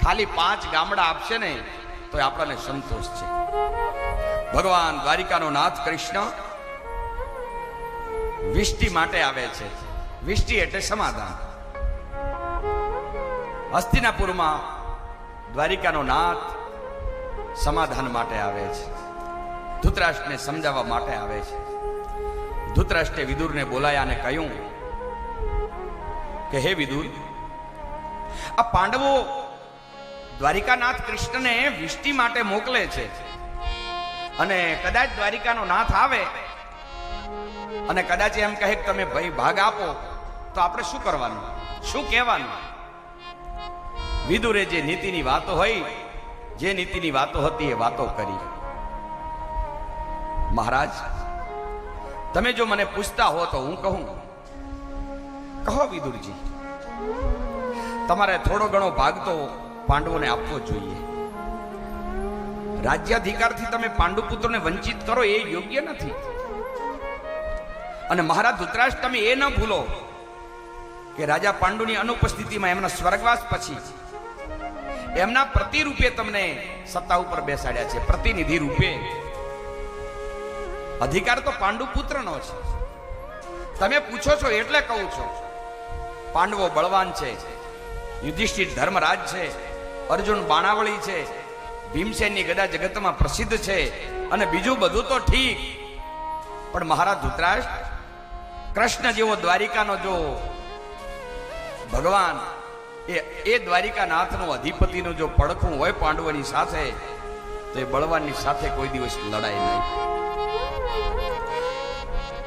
ખાલી 5 ગામડા આપશે ને તો આપણને સંતોષ છે. ભગવાન દ્વારિકાનો નાથ કૃષ્ણ વિષ્ટિ માટે આવે છે. વિષ્ટિ એટલે સમાધાન. હસ્તિનાપુરમાં દ્વારિકાનો નાથ સમાધાન માટે આવે છે. ધૃતરાષ્ટ્રને સમજાવવા માટે આવે છે. ધૃતરાષ્ટ્રે વિદુરને બોલાયા અને કહ્યું કે હે વિદુર, આ પાંડવો દ્વારિકાનાથ કૃષ્ણને વિષ્ટિ માટે મોકલે છે અને કદાચ દ્વારિકાનો નાથ આવે અને કદાચ એમ કહે કે તમે ભાઈ ભાગ આપો તો આપણે શું કરવાનું, શું કહેવાનું? વિદુરે જે નીતિની વાતો હોય, જે નીતિની વાતો હતી એ વાતો કરી. મહારાજ, તમે જો મને પૂછતા હો તો હું કહું. કહો વિદુરજી, તમારે થોડો ઘણો ભાગ તો પાંડવોને આપવો જોઈએ. રાજ્યાધિકારથી તમે પાંડુપુત્રોને વંચિત કરો એ યોગ્ય નથી. અને મહારાજ ધૃતરાષ્ટ્ર, તમે એ ન ભૂલો કે રાજા પાંડુની અનુપસ્થિતિમાં એમના સ્વર્ગવાસ પછી એમના પ્રતિરૂપે તમને સત્તા ઉપર બેસાડ્યા છે. પ્રતિનિધિ રૂપે. અધિકાર તો પાંડુપુત્રનો છે. તમે પૂછો છો એટલે કહું છું. પાંડવો બળવાન છે, યુધિષ્ઠિર ધર્મરાજ છે, અર્જુન બાણાવળી છે, ભીમસેનની ગદા જગતમાં પ્રસિદ્ધ છે અને બીજું બધું તો ઠીક, પણ મહારાજ ધૃતરાષ્ટ્ર, કૃષ્ણ જેવો દ્વારિકાનો જો ભગવાન એ દ્વારિકાનાથનો અધિપતિનું જો પડખું હોય પાંડવોની સાથે, તો એ બળવાનની સાથે કોઈ દિવસ લડાય નહીં.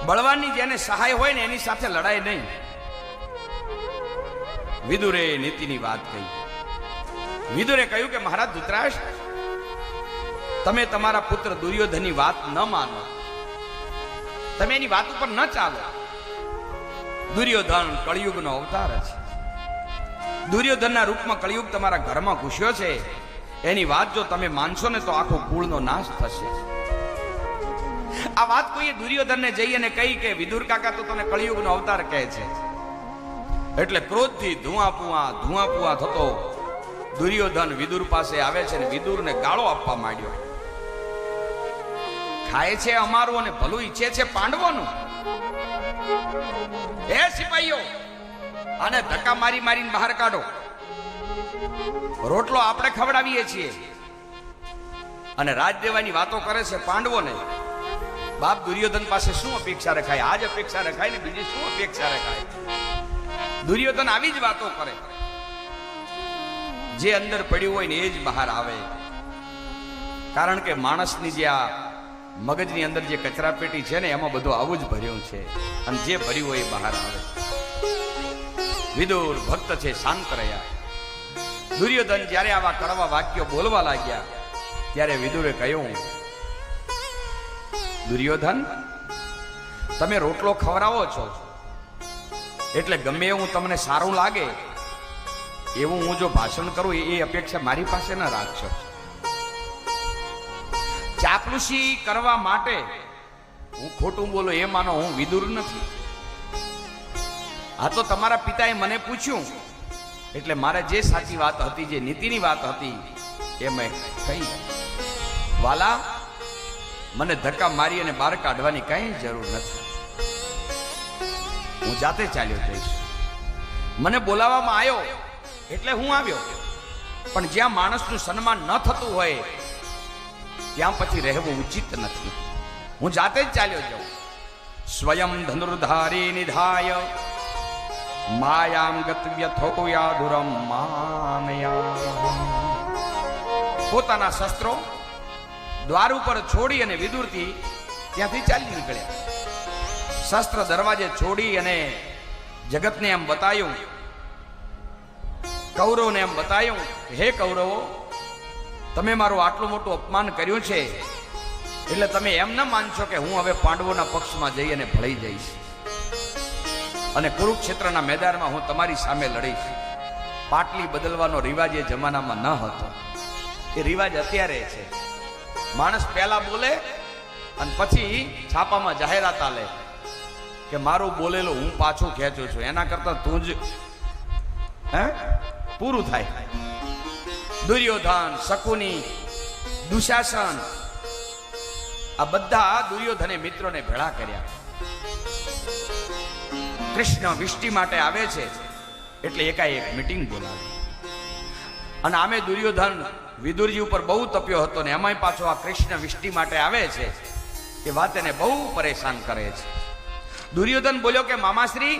બળવાનની જેને સહાય હોય ને એની સાથે લડાય નહીં. વિદુરે નીતિની વાત કહી. વિદુરે કહ્યું કે મહારાજ ધૃતરાષ્ટ્ર, તમે તમારા પુત્ર દુર્યોધનની વાત ન માનો, તમે એની વાત ઉપર ન ચાલો. દુર્યોધન કળિયુગનો અવતાર છે. દુર્યોધનના રૂપમાં કળિયુગ તમારા ઘરમાં ઘૂસ્યો છે. એની વાત જો તમે માનશો ને તો આખો કુળનો નાશ થશે. આ વાત કોઈએ દુર્યોધનને જઈ અને કહી કે વિદુર કાકા તો તને કળિયુગનો અવતાર કહે છે. એટલે ક્રોધથી ધુઆપુઆ થતો દુર્યોધન વિદુર પાસે આવે છે અને વિદુરને ગાળો આપવા માંડ્યો. ખાય છે અમારું અને ભલું ઈચ્છે છે પાંડવોનું. એ સિપાહીઓ, આને ધક્કા મારી મારીને બહાર કાઢો. રોટલો આપણે ખવડાવીએ છીએ અને રાજ દેવાની વાતો કરે છે પાંડવોને. બાપ દુર્યોધન પાસે શું અપેક્ષા રખાય? આજ અપેક્ષા રખાય ને બીજી શું અપેક્ષા રખાય? દુર્યોધન આવી જ વાતો કરે. જે અંદર પડ્યું હોય ને એ જ બહાર આવે. કારણ કે માણસની જે આ મગજની અંદર જે કચરા પેટી છે ને એમાં બધું આવું જ ભર્યું છે અને જે ભર્યું હોય એ બહાર આવે. વિદુર ભક્ત છે, શાંત રહ્યા. દુર્યોધન જ્યારે આવા કડવા વાક્યો બોલવા લાગ્યા ત્યારે વિદુરે કહ્યું, દુર્યોધન, તમે રોટલો ખવડાવો છો એટલે ગમે એવું તમને સારું લાગે એવું હું જો ભાષણ કરું એ અપેક્ષા મારી પાસે ન રાખશો. ચાપલુસી કરવા માટે હું ખોટું બોલો એ માનો હું વિદુર નથી. આ તો તમારા પિતાએ મને પૂછ્યું એટલે મારે જે સાચી વાત હતી, જે નીતિની વાત હતી એ મેં કહી. વાલા, મને ધક્કા મારી અને બહાર કાઢવાની કઈ જરૂર નથી. હું જાતે ચાલ્યો જઈશ. મને બોલાવવામાં આવ્યો એટલે હું આવ્યો. પણ જ્યાં માણસનું સન્માન ન થતું હોય ત્યાં પછી રહેવું ઉચિત નથી. હું જાતે જ ચાલ્યો જાઉં. સ્વયં ધનુર્ધારી નિધાય માયામ ગતવ્યથો યાદુરમ માનયા. પોતાના શસ્ત્રો દ્વાર ઉપર છોડી અને વિદુરથી ત્યાંથી ચાલી નીકળ્યા. શસ્ત્ર દરવાજે છોડી અને જગતને એમ બતાયું, કૌરવને એમ બતાયું, હે કૌરવો, તમે મારું આટલું મોટું અપમાન કર્યું છે એટલે તમે એમ ન માનશો કે હું હવે પાંડવોના પક્ષમાં જઈ અને ભળી જઈશ અને કુરુક્ષેત્રના મેદાનમાં હું તમારી સામે લડીશ. પાટલી બદલવાનો રિવાજ એ જમાનામાં ન હતો. એ રિવાજ અત્યારે છે. માણસ પહેલા બોલે અને પછી છાપામાં જાહેરાત આલે કે મારું બોલેલું હું પાછું ખેંચું છું. એના કરતા તું જ પૂરું થાય. દુર્યોધન, શકુની, દુશાસન, આ બધા દુર્યોધને મિત્રોને ભેળા કર્યા. કૃષ્ણ વિષ્ટિ માટે આવે છે એટલે એકાએક મીટિંગ બોલાવી. અને આમે દુર્યોધન વિદુરજી ઉપર બહુ તપ્યો હતો ને એમાંય પાછો આ કૃષ્ણ વિષ્ટિ માટે આવે છે એ વાત એને બહુ પરેશાન કરે છે. દુર્યોધન બોલ્યો કે મામાશ્રી,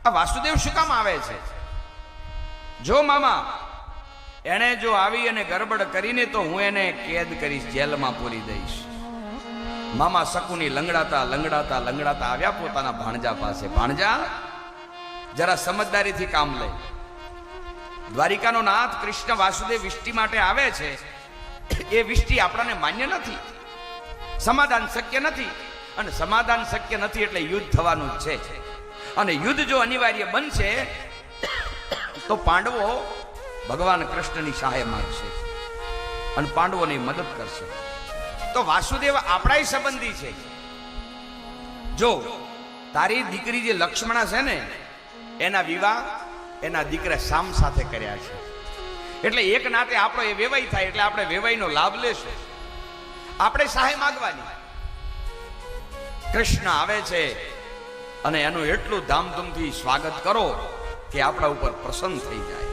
આ વાસુદેવ શું કામ આવે છે? જો મામા, એને જો આવી અને ગરબડ કરીને તો હું એને કેદ કરીશ, જેલમાં પૂરી દઈશ. મામા શકુની લંગડાતા લંગડાતા લંગડાતા આવ્યા પોતાના ભાણજા પાસે. ભાણજા, જરા સમજદારીથી કામ લે. દ્વારિકાનો નાથ કૃષ્ણ વાસુદેવ વિષ્ટિ માટે આવે છે, એ વિષ્ટિ આપણાને માન્ય નથી, સમાધાન શક્ય નથી. અને સમાધાન શક્ય નથી એટલે યુદ્ધ થવાનું જ છે. અને યુદ્ધ જો અનિવાર્ય બનશે તો પાંડવો ભગવાન કૃષ્ણની સહાય માંગશે અને પાંડવોની મદદ કરશે. તો વાસુદેવ આપણા સંબંધી છે. જો તારી દીકરી જે લક્ષ્મણા છે ને, એના વિવાહ એના દીકરા શામ સાથે કર્યા છે. એટલે એક નાતે આપણો એ વેવાઈ થાય એટલે આપણે વેવાઈનો લાભ લેશું, આપણે સહાય માંગવાની. કૃષ્ણ આવે છે અને એનું એટલું ધામધૂમથી સ્વાગત કરો કે આપણા ઉપર પ્રસન્ન થઈ જાય.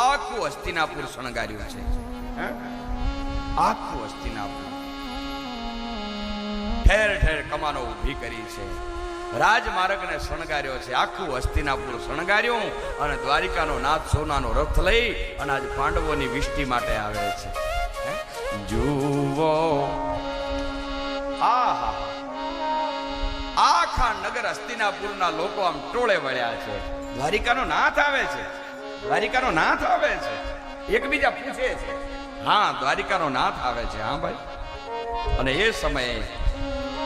આખું હસ્તિનાપુર શણગાર્યું છે, આખું હસ્તિનાપુર. ઠેર ઠેર કમાનો ઊભી કરી છે, રાજમાર્ગને શણગાર્યો છે, આખું હસ્તિનાપુર શણગાર્યું. અને દ્વારિકાનો નાથ સોનાનો રથ લઈ અને આજ પાંડવોની વિષ્ટિ માટે આવે છે. જુઓ, આહા, આખા નગર હસ્તિનાપુરના લોકો આમ ટોળે વળ્યા છે. દ્વારિકાનો નાથ આવે છે, દ્વારિકાનો નાથ આવે છે. એકબીજા પૂછે છે, હા દ્વારિકાનો નાથ આવે છે, હા ભાઈ. અને એ સમયે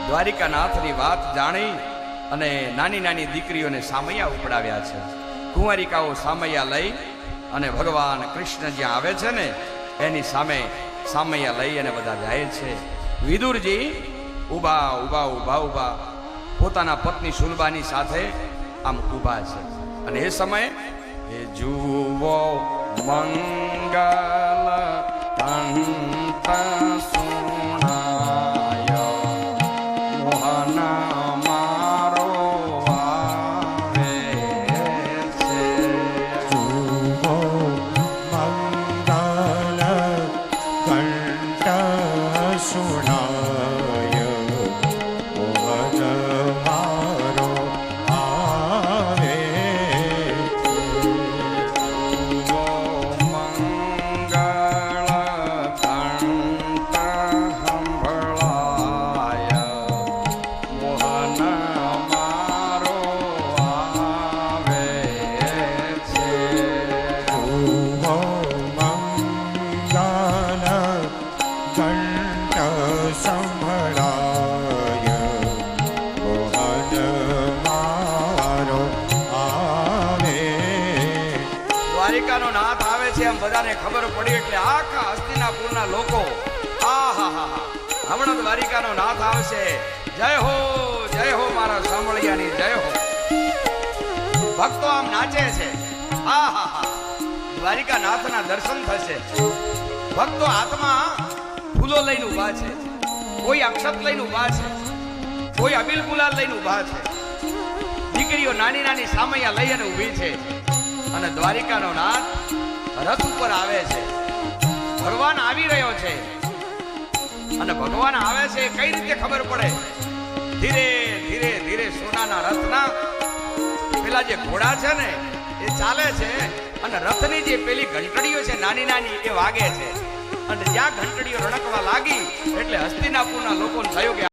દ્વારિકાનાથની વાત જાણી અને નાની નાની દીકરીઓને સામૈયા ઉપડાવ્યા છે. કુંવારિકાઓ સામૈયા લઈ અને ભગવાન કૃષ્ણ જ્યાં આવે છે ને એની સામે સામૈયા લઈ અને બધા જાય છે. વિદુરજી ઊભા ઊભા ઊભા ઊભા પોતાના પત્ની સુલભાની સાથે આમ ઊભા છે. અને એ સમયે એ જુઓ મંગલ કંઠ સુણાય મોહન મારો આવે છે. જુઓ મંગલ કંઠ સુણાય મોહન મારો આવે છે. જુઓ મંગળ કંઠ સંભળાય મોહન મારો આવે છે. જુઓ મંગલ કંઠ સંભળાય મોહન મારો આવે. દ્વારિકાનો નાથ આવે છે એમ બધાને ખબર પડી એટલે આખા હસ્તિનાપુરના લોકો આહાહા, હમણાં દ્વારિકાનો નાથ આવશે. જય હો મારા સાંભળિયાની જય હો. ભક્તો આમ નાચે છે, આહાહા, દ્વારિકા નાથના દર્શન થશે. ભક્તો હાથમાં ફૂલો લઈને ઊભા છે, કોઈ અક્ષત લઈને ઊભા છે, કોઈ અબીલ ગુલાલ લઈને ઊભા છે. દીકરીઓ નાની નાની સામૈયા લઈ અને ઊભી છે. અને દ્વારિકાનો નાથ રથ ઉપર આવે છે. ભગવાન આવી રહ્યો છે. અને ભગવાન આવે છે કઈ રીતે ખબર પડે? ધીરે ધીરે ધીરે સોનાના રથના પેલા જે ઘોડા છે ને એ ચાલે છે અને રથની જે પેલી ઘંટડીઓ છે નાની નાની એ વાગે છે. અને જ્યાં ઘંટડીઓ રણકવા લાગી એટલે હસ્તિનાપુરના લોકોને થયું કે